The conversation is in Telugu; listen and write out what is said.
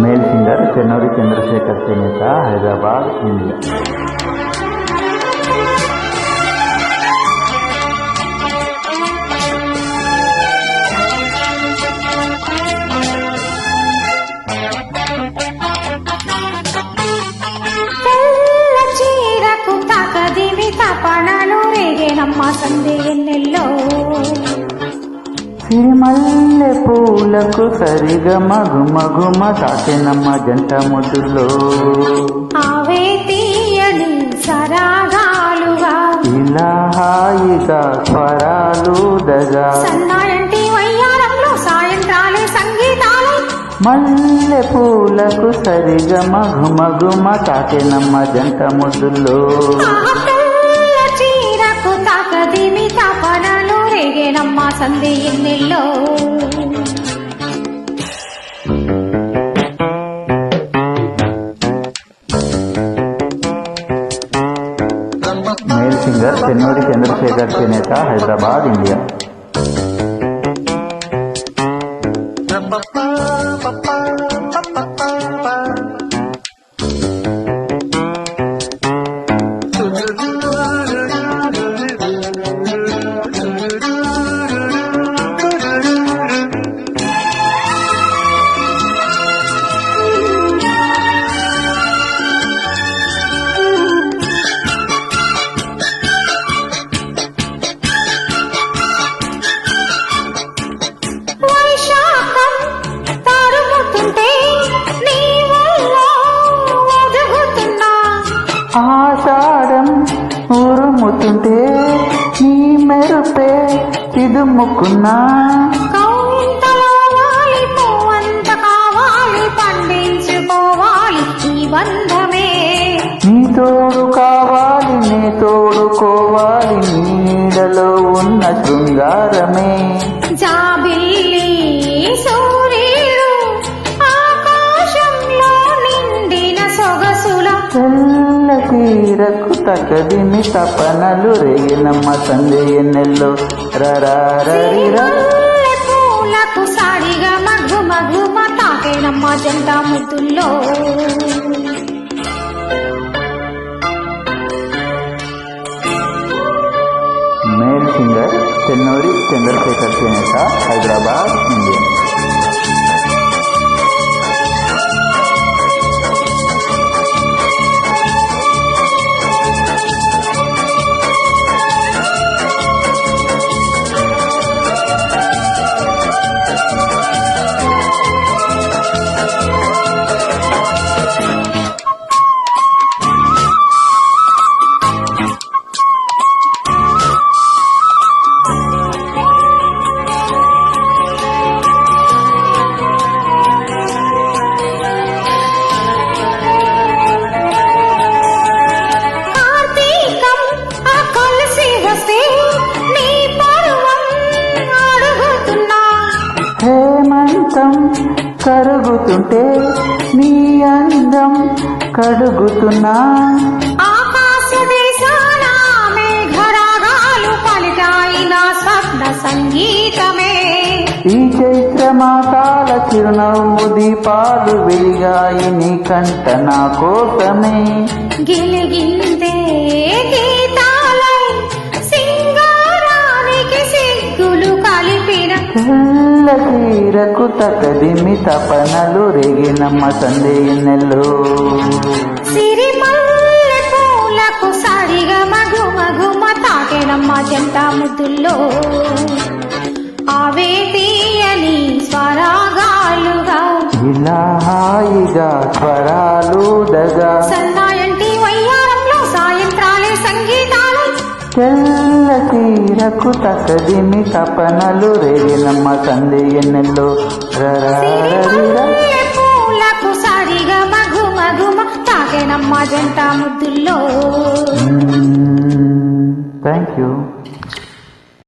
मेल सिंगर चेन्नौरी चंद्रशेखर चेनेता हैदराबाद इंडिया। సిరిమల్లె పూలకు సరిగా మగుమగుమ తాకెనమ్మ జంట ముద్దులో అవే తీయని సరాగాలుగా ఇలా హాయిగా స్వరాలు దగా సన్నాయంటి వయ్యారంలో సాయంత్రాలే సంగీతాలు మల్లె పూలకు సరిగా మగుమగుమ తాకెనమ్మ జంట ముద్దులో చీరకు తాకదిమి తపనలు రేగేనమ్మ సంధి ఎన్నెల్లో मेल सिंगर चेन्नौरी चंद्रशेखर चेनेता हैदराबाद इंडिया। ఆషాఢం ఊరుముతుంటే నీ మెరుపే చిదుముకున్నా పండించుకోవాలి ఈ బంధమే నీ తోడు కావాలి నే తోడుకోవాలి నీడలో ఉన్న శృంగారమే జాబిల్లి సూర్యుడు ఆకాశంలో నిండిన సొగసుల తీరకు తకదిమి తపనలు రేగినమ్మ సంధి ఎన్నెల్లో పూలకు సాడిగా మగ్గు మగ్గుమ తాకేనమ్మ జంట ముద్దుల్లో मेल सिंगर चेन्नौरी चंद्रशेखर चेनेता हैदराबाद इंडिया। హేమంతం కరుగుతుంటే నీ అందం కడుగుతున్నా ఆకాశ దేశాల మేఘరాగాలు పలికాయిన స్వప్న సంగీతమే ఈ చైత్రమాసాల చిరునవ్వు దీపాలు వెలిగాయి నీ కంట నా కోసమే గిలిగిందే గీతాలై సింగారానికి సిగ్గులు కలిపిన తీరకు తకదిమి తపనలు రేగినమ్మ సంధి ఎన్నెల్లో సిరిమల్లె పూలకు సరిగా మగు మగుమ తాకెనమ్మ జంట ముద్దుల్లో అవే తీయని స్వరాగాలుగా ఇలా హాయిగా స్వరాలు దగా సన్నాయంటి వయ్యారంలో సాయంత్రాలే సంగీతాలు తెల్ల తీరకు తకదిమి తపనలు రేగినమ్మ సంధి ఎన్నెల్లో పూలకు సరిగా మగు మగుమ తాకెనమ్మ జంట ముద్దుల్లో థ్యాంక్ యూ।